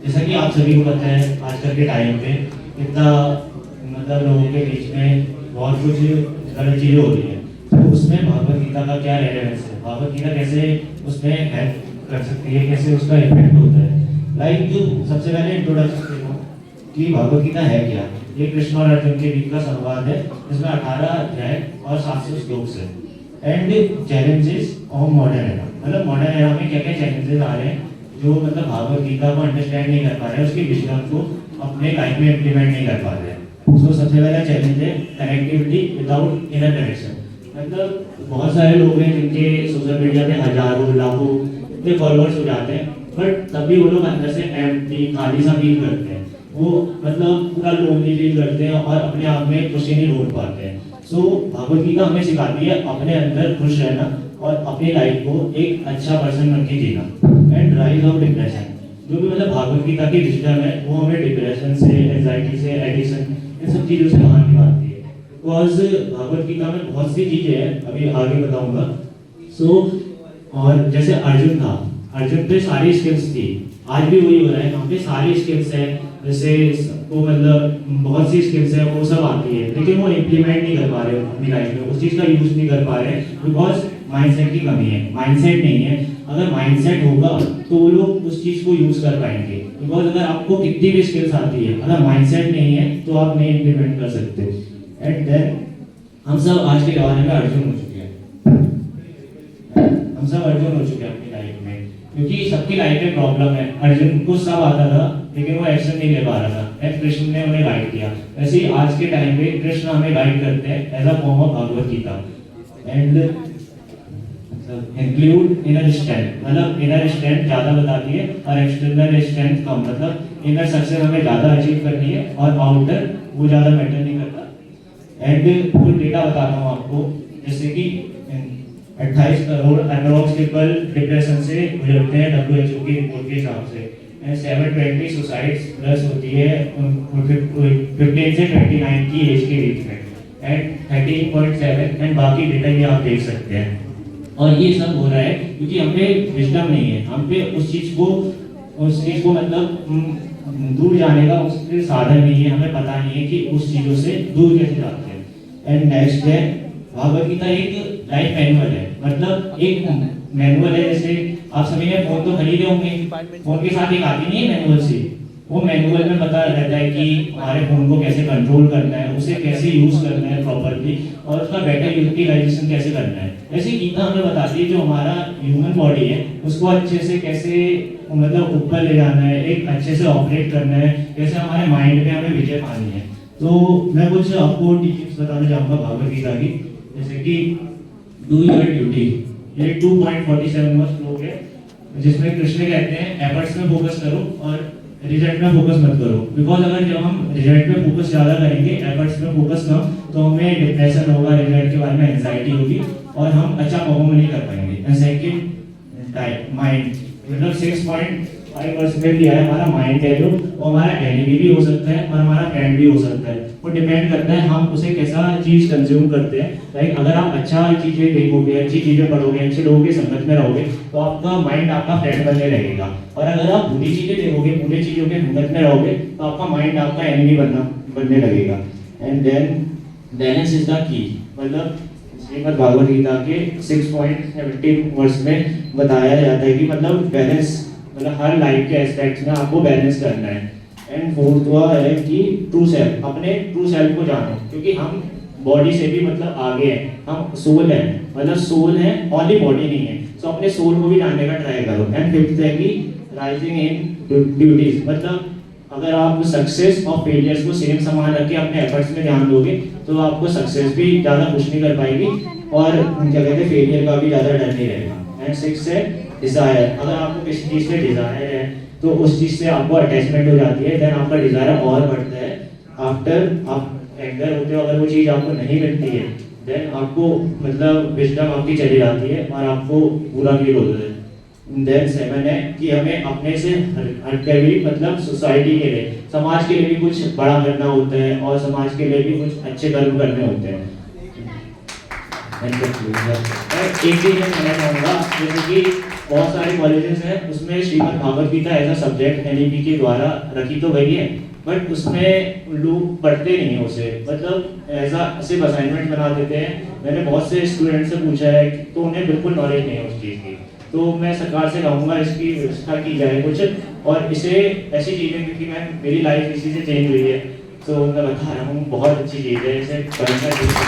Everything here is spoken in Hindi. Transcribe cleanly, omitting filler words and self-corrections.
जैसा कि आप सभी को पता है आजकल के टाइम पे इतना मतलब लोगों के बीच में बहुत कुछ गलत चीज़ें हो रही हैं, तो उसमें भगवत गीता का क्या रेलेवेंस है, भगवत गीता कैसे उसमें हेल्प कर सकती है, कैसे उसका इफेक्ट होता है। सबसे पहले इंट्रोडक्शन देखो कि भगवत गीता है क्या। ये कृष्ण और अर्जुन के बीच का संवाद है, जिसमें 18 अध्याय और 700 श्लोक है। And challenges of modern era, मतलब मॉडर्न एरा में क्या क्या चैलेंजेस आ रहे हैं जो मतलब भागवत गीता को अंडरस्टैंड नहीं कर पा रहे हैं, उसकी विजडम को अपने लाइफ में इम्प्लीमेंट नहीं कर पा रहे हैं। सो सबसे पहला चैलेंज है कनेक्टिविटी विदाउट इनर कनेक्शन। मतलब बहुत सारे लोग हैं जिनके सोशल मीडिया पे हजारों लाखों इतने फॉलोअर्स हो जाते हैं, बट तभी वो लोग अंदर से एम्प्टी खाली सा फील करते हैं। वो मतलब पूरा लोनली फील करते हैं और अपने आप में खुशी नहीं ढूंढ पाते हैं। सो भगवत गीता हमें सिखाती है अपने अंदर खुश रहना और अपनी लाइफ को एक अच्छा पर्सन बन के जीना। एंड राइज ऑफ डिप्रेशन, जो भी मतलब भागवत गीता की विजडम है वो हमें डिप्रेशन से, एंजाइटी से, एडिक्शन, इन सब चीज़ों से बाहर निकालती है। बिकॉज भागवत गीता में बहुत सी चीज़ें हैं, अभी आगे बताऊंगा। और जैसे अर्जुन था, अर्जुन पे सारी स्किल्स थी, आज भी वही हो रहा है, हम पे सारी स्किल्स है, जैसे वो मतलब बहुत सी स्किल्स है वो सब आती है, लेकिन वो इम्प्लीमेंट नहीं कर पा रहे अपनी लाइफ में, उस चीज़ का यूज़ नहीं कर पा रहे बिकॉज माइंडसेट की कमी है। माइंडसेट नहीं है, अगर माइंडसेट होगा तो वो लोग उस चीज़ को यूज़ कर पाएंगे। बिकॉज अगर आपको कितनी भी स्किल्स आती है, अगर माइंडसेट नहीं है तो आप नहीं इम्प्लीमेंट कर सकते। एंड देन हम सब आज के जमाने में अर्जुन हो चुके हैं, हम सब अर्जुन हो चुके हैं अपनी लाइफ में, क्योंकि सबकी लाइफ में प्रॉब्लम है। अर्जुन को सब आता था लेकिन वो एक्शन नहीं ले पा रहा था, एंड कृष्ण ने उन्हें गाइड किया। वैसे ही आज के टाइम पे कृष्ण हमें गाइड करते हैं as a form of Bhagavad Gita. And include inner strength, मतलब इनर स्ट्रेंथ ज़्यादा बताती है और एक्सटर्नल स्ट्रेंथ कम, मतलब इनर सक्सेस हमें ज़्यादा अचीव करनी है और आउटर वो ज़्यादा मैटर नहीं करता। एंड कुछ डेटा बताता हूँ आपको, जैसे कि 28 करोड़ अनलॉक पीपल डिप्रेशन से गुजरते हैं WHO की रिपोर्ट के हिसाब से। 720 सुसाइड्स प्लस होती है 15 से 29 की एज के बीच में, एंड 13.7 एंड बाकी डेटा ये आप देख सकते हैं। और ये सब हो रहा है क्योंकि हम पे विजडम नहीं है, हम पे उस चीज़ को मतलब दूर जाने का उसके साधन नहीं है, हमें पता नहीं है कि उस चीज़ों से दूर कैसे जाते हैं। एंड नेक्स्ट है भागवत गीता एक लाइफ मैनुअल है, मतलब एक मैनुअल है। जैसे आप सभी ने फोन तो खरीदे होंगे, फोन के साथ एक आती नहीं है मैनुअल से, वो मैनुअल में पता रहता है कि हमारे फोन को कैसे कंट्रोल करना है, उसे कैसे यूज करना है प्रॉपर्ली, और उसका बेटर यूटिलाइजेशन कैसे करना है। ऐसे गीता हमें बताती है जो हमारा ह्यूमन बॉडी है उसको अच्छे से कैसे मतलब ऊपर ले जाना है, एक अच्छे से ऑपरेट करना है, कैसे हमारे माइंड में हमें विजय पानी है। तो मैं कुछ आपको टीचिंग्स बताना चाहूँगा भागवत गीता की, जैसे कि डू योर ड्यूटी, ये 2.47 श्लोक है, जिसमें कृष्ण कहते हैं एफर्ट्स में फोकस करो और रिजल्ट में फोकस मत करो। बिकॉज अगर जब हम रिजल्ट में फोकस ज़्यादा करेंगे, एफर्ट्स में फोकस कम, तो हमें डिप्रेशन होगा, रिजल्ट के बारे में एंजाइटी होगी और हम अच्छा परफॉर्म नहीं कर पाएंगे। एंड सेकंड माइंड, मतलब 6.5% दिया है हमारा माइंड है जो, वो हमारा एनिमी भी हो सकता है और हमारा फ्रेंड भी हो सकता है। वो डिपेंड करता है हम उसे कैसा चीज़ कंज्यूम करते हैं। लाइक अगर आप अच्छा चीज़ें देखोगे, अच्छी चीज़ें पढ़ोगे, अच्छे लोगों की संगत में रहोगे, तो आपका माइंड आपका फ्रेंड बनने लगेगा। और अगर आप बुरी चीज़ें देखोगे, बुरी चीज़ों के संगत में रहोगे, तो आपका माइंड आपका एनिमी बनने लगेगा। And then balance is the key, मतलब श्रीमद् भागवत गीता के 6.17 वर्ष में बताया जाता है कि मतलब बैलेंस, मतलब हर लाइफ के एस्पेक्ट्स में आपको बैलेंस करना है। एंड फोर्थ हुआ है कि ट्रू सेल्फ, अपने ट्रू सेल्फ को जानो, क्योंकि हम बॉडी से भी मतलब आगे हैं, हम सोल हैं, मतलब सोल है, ओनली बॉडी नहीं है। सो अपने सोल को भी जानने का ट्राई करो। एंड फिफ्थ है कि राइजिंग इन ड्यूटीज, मतलब अगर आप सक्सेस और फेलियर्स को सेम समान रख के अपने एफर्ट्स में ध्यान दोगे तो आपको सक्सेस भी ज़्यादा पुश नहीं कर पाएगी और क्या कहते हैं फेलियर का भी ज़्यादा डर नहीं रहेगा। एंड सिक्स है डिज़ायर, अगर आपको किसी चीज़ से डिज़ायर है तो उस चीज़ से आपको अटैचमेंट हो जाती है, देन आपका डिज़ायर और बढ़ता है। आफ्टर आप एंगर होते हो, अगर वो चीज़ आपको नहीं मिलती है देन आपको मतलब विजडम आपकी चली जाती है और आपको बुरा फील होता है। देन सेवन है कि हमें अपने से हटकर भी मतलब सोसाइटी के लिए, समाज के लिए भी कुछ बड़ा करना होता है और समाज के लिए भी कुछ अच्छे कर्म करने होते हैं। एक चीज़ मैं कहना चाहूँगा, जैसे कि बहुत सारे कॉलेजेस हैं उसमें Shrimad Bhagavat Gita as a subject NEP के द्वारा रखी तो गई है, बट उसमें लोग पढ़ते नहीं हैं उसे, मतलब एज अ सिर्फ असाइनमेंट बना देते हैं। मैंने बहुत से स्टूडेंट से पूछा है तो उन्हें बिल्कुल नॉलेज नहीं है उस चीज़ की। तो मैं सरकार से कहूँगा इसकी व्यवस्था की जाए कुछ, और इसे ऐसी चीज़ें, क्योंकि मैं मेरी लाइफ इसी से चेंज हुई है, तो मैं बता रहा हूँ बहुत अच्छी चीज़ है, इसे करना चाहिए।